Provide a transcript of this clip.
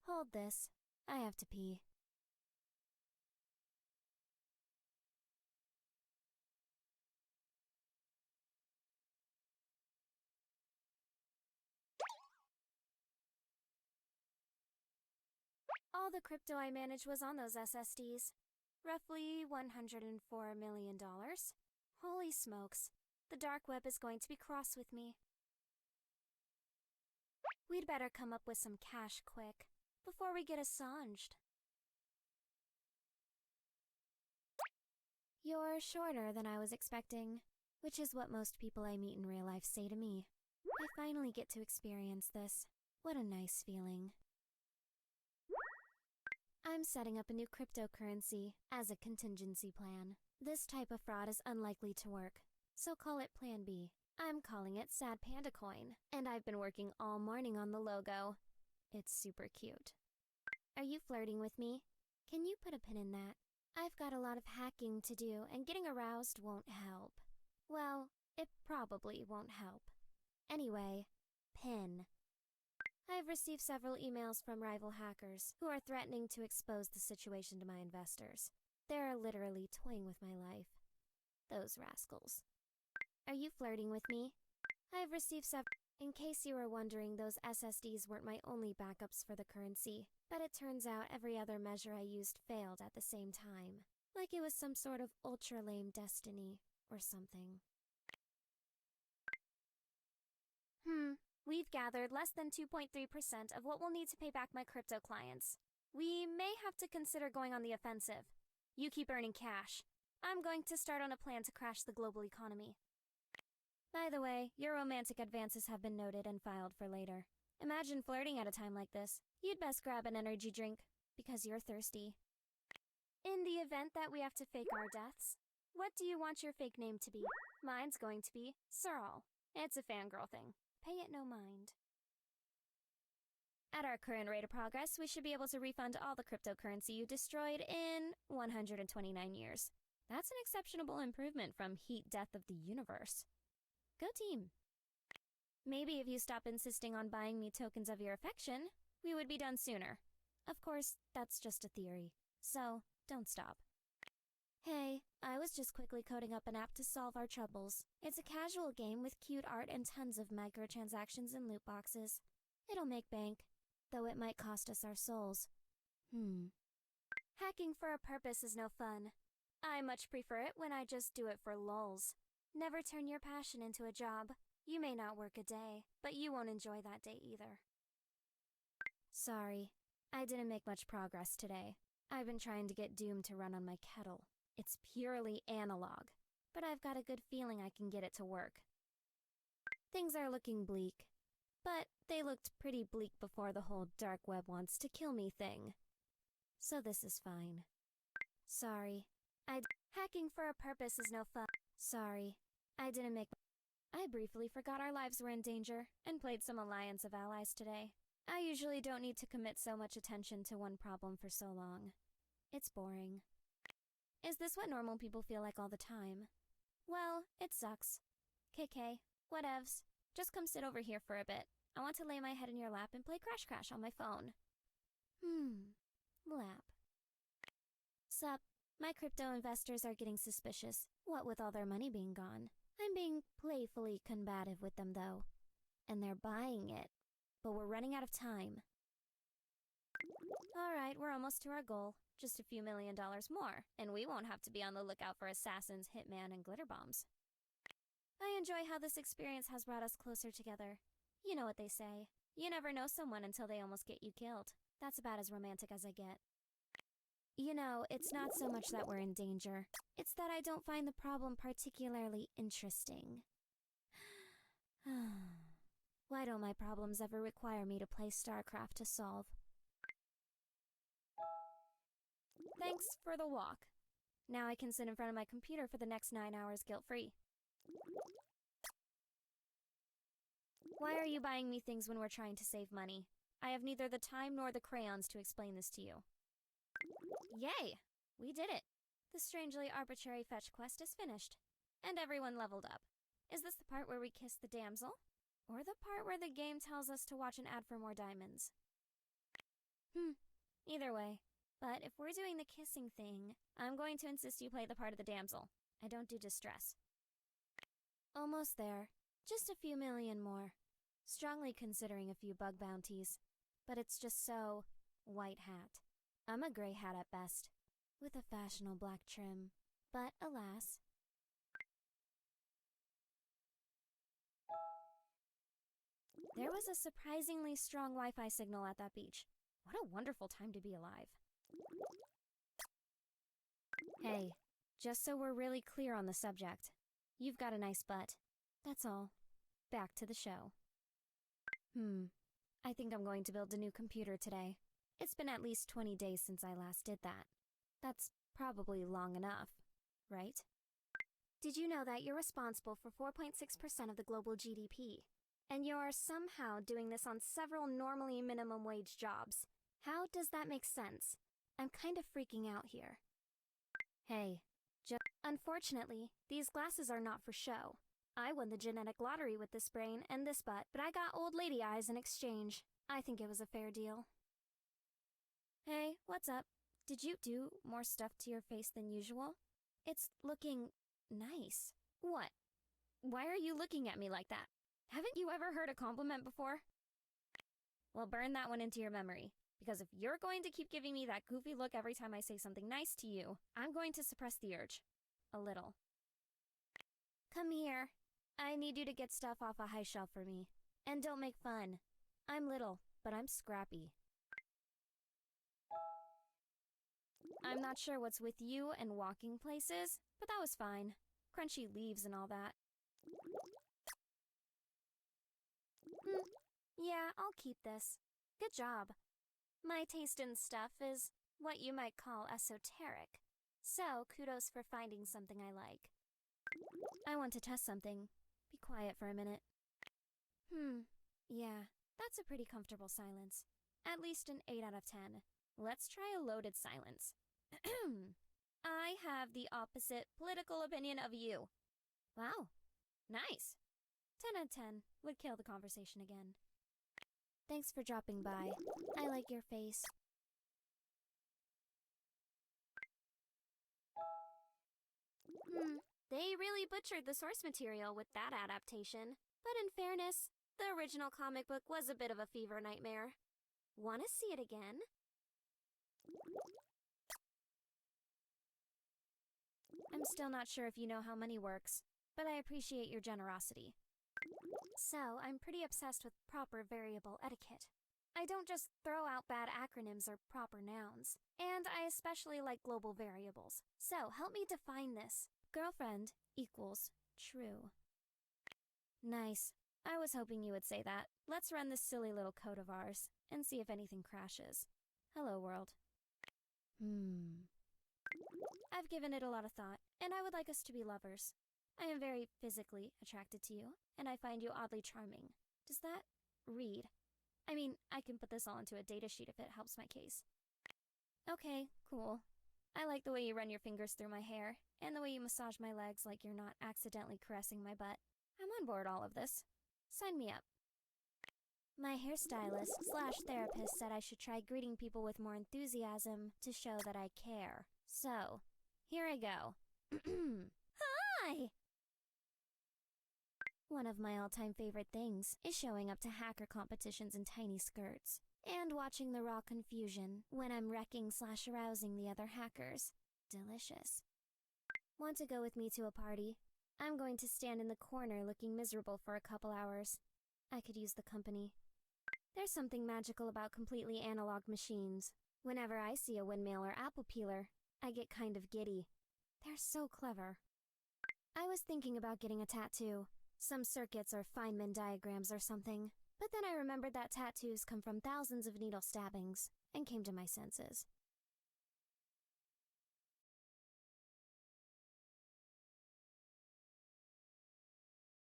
Hold this. I have to pee. All the crypto I managed was on those SSDs. Roughly $104 million. Holy smokes. The dark web is going to be cross with me. We'd better come up with some cash quick, before we get Assanged. You're shorter than I was expecting, which is what most people I meet in real life say to me. I finally get to experience this. What a nice feeling. I'm setting up a new cryptocurrency as a contingency plan. This type of fraud is unlikely to work, so call it Plan B. I'm calling it Sad Panda Coin, and I've been working all morning on the logo. It's super cute. Are you flirting with me? Can you put a pin in that? I've got a lot of hacking to do, and getting aroused won't help. Well, it probably won't help. Anyway, pin. I've received several emails from rival hackers who are threatening to expose the situation to my investors. They're literally toying with my life. Those rascals. Are you flirting with me? I've received several. In case you were wondering, those SSDs weren't my only backups for the currency, but it turns out every other measure I used failed at the same time. Like it was some sort of ultra-lame destiny or something. We've gathered less than 2.3% of what we'll need to pay back my crypto clients. We may have to consider going on the offensive. You keep earning cash. I'm going to start on a plan to crash the global economy. By the way, your romantic advances have been noted and filed for later. Imagine flirting at a time like this. You'd best grab an energy drink, because you're thirsty. In the event that we have to fake our deaths, what do you want your fake name to be? Mine's going to be Searle. It's a fangirl thing. Pay it no mind. At our current rate of progress, we should be able to refund all the cryptocurrency you destroyed in 129 years. That's an exceptional improvement from heat death of the universe. Go team! Maybe if you stop insisting on buying me tokens of your affection, we would be done sooner. Of course, that's just a theory, so don't stop. Hey, I was just quickly coding up an app to solve our troubles. It's a casual game with cute art and tons of microtransactions and loot boxes. It'll make bank, though it might cost us our souls. Hacking for a purpose is no fun. I much prefer it when I just do it for lulz. Never turn your passion into a job. You may not work a day, but you won't enjoy that day either. Sorry, I didn't make much progress today. I've been trying to get Doom to run on my kettle. It's purely analog, but I've got a good feeling I can get it to work. Things are looking bleak, but they looked pretty bleak before the whole dark web wants to kill me thing. So this is fine. Sorry, hacking for a purpose is no fun. Sorry, I didn't make. I briefly forgot our lives were in danger and played some Alliance of Allies today. I usually don't need to commit so much attention to one problem for so long. It's boring. Is this what normal people feel like all the time? Well, it sucks. KK, whatevs. Just come sit over here for a bit. I want to lay my head in your lap and play Crash Crash on my phone. Lap. Sup, my crypto investors are getting suspicious, what with all their money being gone. I'm being playfully combative with them though. And they're buying it. But we're running out of time. Alright, we're almost to our goal. Just a few $1 million more, and we won't have to be on the lookout for assassins, hitman, and glitter bombs. I enjoy how this experience has brought us closer together. You know what they say. You never know someone until they almost get you killed. That's about as romantic as I get. You know, it's not so much that we're in danger. It's that I don't find the problem particularly interesting. Why don't my problems ever require me to play StarCraft to solve? Thanks for the walk. Now I can sit in front of my computer for the next 9 hours guilt-free. Why are you buying me things when we're trying to save money? I have neither the time nor the crayons to explain this to you. Yay! We did it! The strangely arbitrary fetch quest is finished. And everyone leveled up. Is this the part where we kiss the damsel? Or the part where the game tells us to watch an ad for more diamonds? Either way. But if we're doing the kissing thing, I'm going to insist you play the part of the damsel. I don't do distress. Almost there. Just a few million more. Strongly considering a few bug bounties. But it's just so... white hat. I'm a gray hat at best, with a fashionable black trim. But alas... There was a surprisingly strong Wi-Fi signal at that beach. What a wonderful time to be alive. Hey, just so we're really clear on the subject, you've got a nice butt. That's all. Back to the show. I think I'm going to build a new computer today. It's been at least 20 days since I last did that. That's probably long enough, right? Did you know that you're responsible for 4.6% of the global GDP? And you're somehow doing this on several normally minimum wage jobs. How does that make sense? I'm kind of freaking out here. Hey, unfortunately, these glasses are not for show. I won the genetic lottery with this brain and this butt, but I got old lady eyes in exchange. I think it was a fair deal. Hey, what's up? Did you do more stuff to your face than usual? It's looking nice. What? Why are you looking at me like that? Haven't you ever heard a compliment before? Well, burn that one into your memory. Because if you're going to keep giving me that goofy look every time I say something nice to you, I'm going to suppress the urge. A little. Come here. I need you to get stuff off a high shelf for me. And don't make fun. I'm little, but I'm scrappy. I'm not sure what's with you and walking places, but that was fine. Crunchy leaves and all that. Yeah, I'll keep this. Good job. My taste in stuff is what you might call esoteric. So, kudos for finding something I like. I want to test something. Be quiet for a minute. Yeah, that's a pretty comfortable silence. At least an 8 out of 10. Let's try a loaded silence. I have the opposite political opinion of you. Wow, nice. 10 out of 10 would kill the conversation again. Thanks for dropping by. I like your face. They really butchered the source material with that adaptation. But in fairness, the original comic book was a bit of a fever nightmare. Wanna see it again? I'm still not sure if you know how money works, but I appreciate your generosity. So, I'm pretty obsessed with proper variable etiquette. I don't just throw out bad acronyms or proper nouns. And I especially like global variables. So, help me define this. Girlfriend equals true. Nice. I was hoping you would say that. Let's run this silly little code of ours and see if anything crashes. Hello, world. I've given it a lot of thought, and I would like us to be lovers. I am very physically attracted to you, and I find you oddly charming. Does that read? I mean, I can put this all into a data sheet if it helps my case. Okay, cool. I like the way you run your fingers through my hair, and the way you massage my legs like you're not accidentally caressing my butt. I'm on board all of this. Sign me up. My hairstylist/therapist said I should try greeting people with more enthusiasm to show that I care. So, here I go. Hi! One of my all-time favorite things is showing up to hacker competitions in tiny skirts, and watching the raw confusion when I'm wrecking/arousing the other hackers. Delicious. Want to go with me to a party? I'm going to stand in the corner looking miserable for a couple hours. I could use the company. There's something magical about completely analog machines. Whenever I see a windmill or apple peeler, I get kind of giddy. They're so clever. I was thinking about getting a tattoo. Some circuits or Feynman diagrams or something. But then I remembered that tattoos come from thousands of needle stabbings, and came to my senses.